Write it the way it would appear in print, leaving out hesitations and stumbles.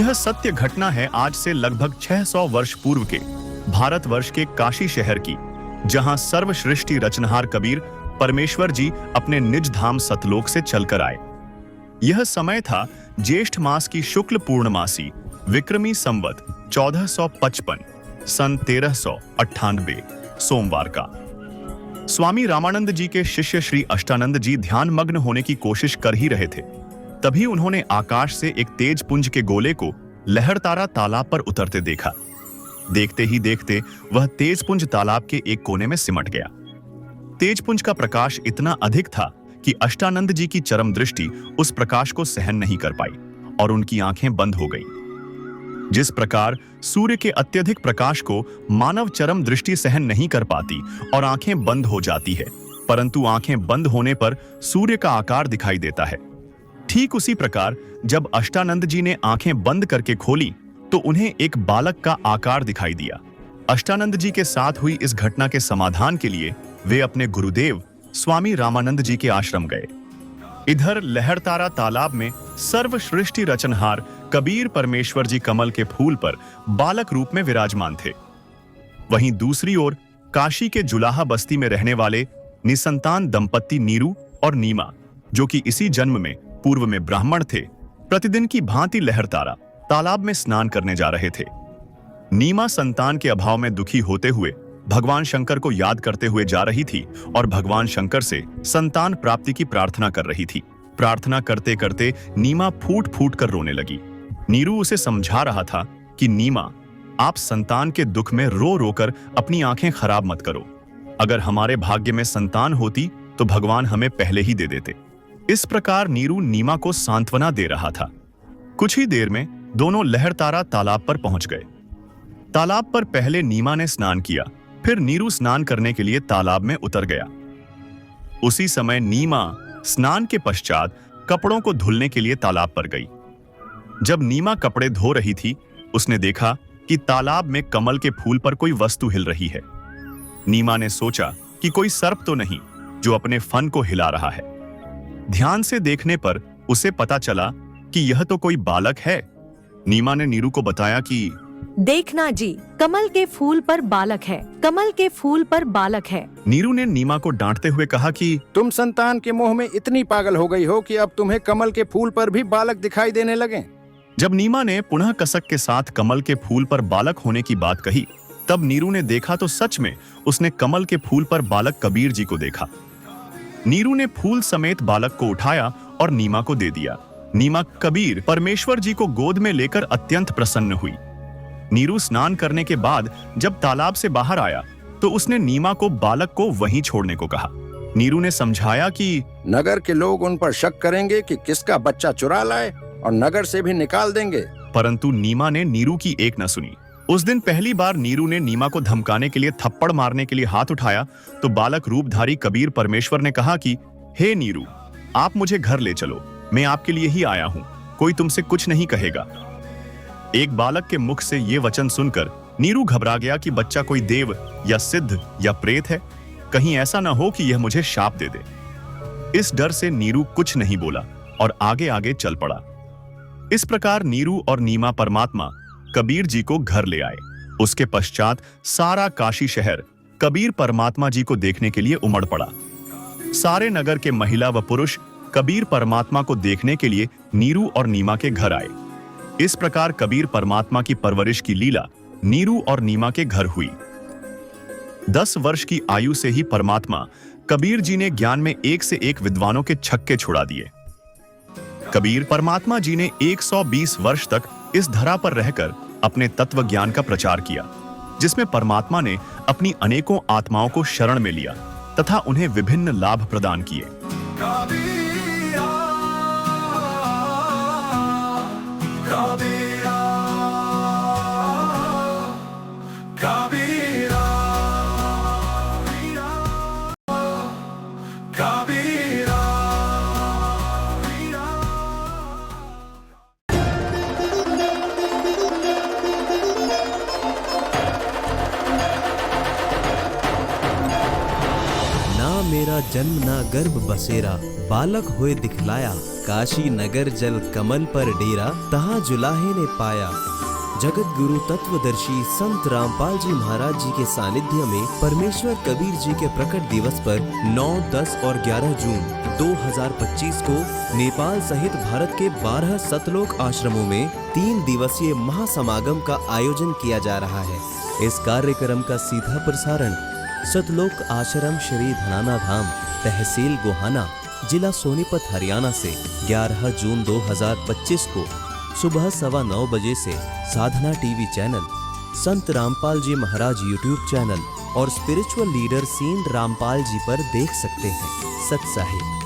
यह सत्य घटना है आज से लगभग 600 वर्ष पूर्व के भारतवर्ष के काशी शहर की, जहां सर्वश्रेष्ठी रचनहार कबीर परमेश्वर जी अपने निज धाम सतलोक से चलकर आए। यह समय था ज्येष्ठ मास की शुक्ल पूर्णमासी विक्रमी संवत 1455 सन 1398 सोमवार का। स्वामी रामानंद जी के शिष्य श्री अष्टानंद जी ध्यान मग्न होने की कोशिश कर ही रहे थे, तभी उन्होंने आकाश से एक तेज पुंज के गोले को लहरतारा तालाब पर उतरते देखा। देखते ही देखते वह तेज पुंज तालाब के एक कोने में सिमट गया। तेज पुंज का प्रकाश इतना अधिक था कि अष्टानंद जी की चरम दृष्टि उस प्रकाश को सहन नहीं कर पाई और उनकी आंखें बंद हो गईं। जिस प्रकार सूर्य के अत्यधिक प्रकाश को मानव चरम दृष्टि सहन नहीं कर पाती और आंखें बंद हो जाती है, परंतु आंखें बंद होने पर सूर्य का आकार दिखाई देता है, ठीक उसी प्रकार जब अष्टानंद जी ने आंखें बंद करके खोली तो उन्हें एक बालक का आकार दिखाई दिया। अष्टानंद जी के साथ हुई इस घटना के समाधान के लिए वे अपने गुरुदेव स्वामी रामानंद जी के आश्रम गए। इधर लहरतारा तालाब में सर्वश्रेष्ठी रचनहार कबीर परमेश्वर जी कमल के फूल पर बालक रूप में विराजमान थे। वहीं दूसरी ओर काशी के जुलाहा बस्ती में रहने वाले निसंतान दंपत्ति नीरू और नीमा, जो कि इसी जन्म में पूर्व में ब्राह्मण थे, प्रतिदिन की भांति लहरतारा तालाब में स्नान करने जा रहे थे। नीमा संतान के अभाव में दुखी होते हुए भगवान शंकर को याद करते हुए जा रही थी और भगवान शंकर से संतान प्राप्ति की प्रार्थना कर रही थी। प्रार्थना करते करते नीमा फूट फूट कर रोने लगी। नीरू उसे समझा रहा था कि नीमा, आप संतान के दुख में रो रोकर अपनी आंखें खराब मत करो। अगर हमारे भाग्य में संतान होती तो भगवान हमें पहले ही दे देते। इस प्रकार नीरू नीमा को सांत्वना दे रहा था। कुछ ही देर में दोनों लहरतारा तालाब पर पहुंच गए। तालाब पर पहले नीमा ने स्नान किया, फिर नीरू स्नान करने के लिए तालाब में उतर गया। उसी समय नीमा स्नान के पश्चात कपड़ों को धुलने के लिए तालाब पर गई। जब नीमा कपड़े धो रही थी, उसने देखा कि तालाब में कमल के फूल पर कोई वस्तु हिल रही है। नीमा ने सोचा कि कोई सर्प तो नहीं जो अपने फन को हिला रहा है। ध्यान से देखने पर उसे पता चला कि यह तो कोई बालक है। नीमा ने नीरू को बताया कि देखना जी, कमल के फूल पर बालक है, कमल के फूल पर बालक है। नीरू ने नीमा को डांटते हुए कहा कि तुम संतान के मोह में इतनी पागल हो गई हो कि अब तुम्हें कमल के फूल पर भी बालक दिखाई देने लगे। जब नीमा ने पुनः कसक के साथ कमल के फूल पर बालक होने की बात कही, तब नीरू ने देखा तो सच में उसने कमल के फूल पर बालक कबीर जी को देखा। नीरू ने फूल समेत बालक को उठाया और नीमा को दे दिया। नीमा कबीर परमेश्वर जी को गोद में लेकर अत्यंत प्रसन्न हुई। नीरू स्नान करने के बाद जब तालाब से बाहर आया तो उसने नीमा को बालक को वहीं छोड़ने को कहा। नीरू ने समझाया कि नगर के लोग उन पर शक करेंगे कि किसका बच्चा चुरा लाए और नगर से भी निकाल देंगे। परंतु नीमा ने नीरू की एक न सुनी। उस दिन पहली बार नीरू ने नीमा को धमकाने के लिए थप्पड़ मारने के लिए हाथ उठाया तो बालक रूपधारी कबीर परमेश्वर ने कहा कि हे नीरू, आप मुझे घर ले चलो, मैं आपके लिए ही आया हूँ, कोई तुमसे कुछ नहीं कहेगा। एक बालक के मुख से ये वचन सुनकर नीरू घबरा गया कि बच्चा कोई देव या सिद्ध या प्रेत है, कहीं ऐसा न हो कि यह मुझे शाप दे दे। इस डर से नीरू कुछ नहीं बोला और आगे आगे चल पड़ा। इस प्रकार नीरू और नीमा परमात्मा कबीर जी को घर ले आए। उसके पश्चात सारा काशी शहर कबीर परमात्मा जी को देखने के लिए उमड़ पड़ा। सारे नगर के महिला व पुरुष कबीर परमात्मा को देखने के लिए नीरू और नीमा के घर आए। इस प्रकार कबीर परमात्मा की परवरिश की लीला नीरू और नीमा के घर हुई। 10 वर्ष की आयु से ही परमात्मा कबीर जी ने ज्ञान में एक से एक विद्वानों के छक्के छुड़ा दिए। कबीर परमात्मा जी ने 120 वर्ष तक इस धरा पर रहकर अपने तत्व ज्ञान का प्रचार किया, जिसमें परमात्मा ने अपनी अनेकों आत्माओं को शरण में लिया तथा उन्हें विभिन्न लाभ प्रदान किए। मेरा जन्म ना गर्भ बसेरा, बालक होए दिखलाया, काशी नगर जल कमल पर डेरा, तहाँ जुलाहे ने पाया। जगत गुरु तत्वदर्शी संत रामपाल जी महाराज जी के सानिध्य में परमेश्वर कबीर जी के प्रकट दिवस पर 9, 10 और 11 जून 2025 को नेपाल सहित भारत के 12 सतलोक आश्रमों में 3 दिवसीय महासमागम का आयोजन किया जा रहा है। इस कार्यक्रम का सीधा प्रसारण सतलोक आश्रम श्री धनाना धाम, तहसील गोहाना, जिला सोनीपत, हरियाणा से 11 जून 2025 को सुबह 9:15 बजे से साधना टीवी चैनल, संत रामपाल जी महाराज यूट्यूब चैनल और spiritual leader scene Rampal ji पर देख सकते हैं। सत साहिब।